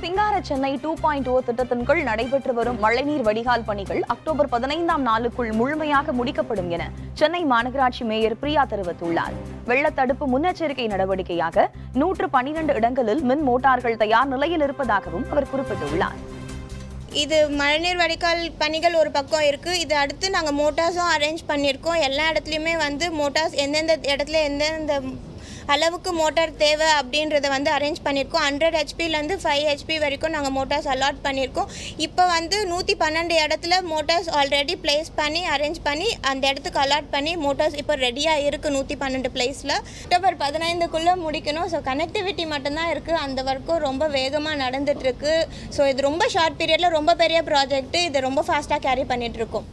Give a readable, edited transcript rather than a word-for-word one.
சிங்கார சென்னை 2.0 திட்டத்தின் கீழ் நடைபெற்று வரும் மழைநீர் வடிகால் பணிகள் அக்டோபர் 15ஆம் நாளுக்குள் முழுமையாக முடிக்கப்படும் என சென்னை மாநகராட்சி மேயர் பிரியா தெரிவித்துள்ளார். வெள்ளத்தடுப்பு முன்னெச்சரிக்கை நடவடிக்கையாக 112 இடங்களில் மின் மோட்டார்கள் தயார் நிலையில் இருப்பதாகவும் அவர் குறிப்பிட்டுள்ளார். இது மழைநீர் வடிகால் பணிகள் ஒரு பக்கம் இருக்குது. இது அடுத்து நாங்கள் மோட்டார்ஸும் அரேஞ்ச் பண்ணியிருக்கோம். எல்லா இடத்துலையுமே மோட்டார்ஸ் எந்தெந்த இடத்துல எந்தெந்த அளவுக்கு மோட்டார் தேவை அப்படின்றத அரேஞ்ச் பண்ணியிருக்கோம். 100 ஹெச்பிலேருந்து 5 ஹெச்பி வரைக்கும் நாங்கள் மோட்டார்ஸ் அலாட் பண்ணியிருக்கோம். இப்போ 112 இடத்துல மோட்டார்ஸ் ஆல்ரெடி பிளேஸ் பண்ணி அரேஞ்ச் பண்ணி அந்த இடத்துக்கு அலாட் பண்ணி மோட்டார்ஸ் இப்போ ரெடியாக இருக்குது 112 பிளேஸில். அக்டோபர் 15க்குள்ளே முடிக்கணும். ஸோ கனெக்டிவிட்டி மட்டும்தான் இருக்குது. அந்த ஒர்க்கும் ரொம்ப வேகமாக நடந்துகிட்ருக்கு. ஸோ இது ரொம்ப ஷார்ட் பீரியடில் ரொம்ப பெரிய ப்ராஜெக்ட்டு. இதை ரொம்ப ஃபாஸ்ட்டாக கேரி பண்ணிகிட்ருக்கோம்.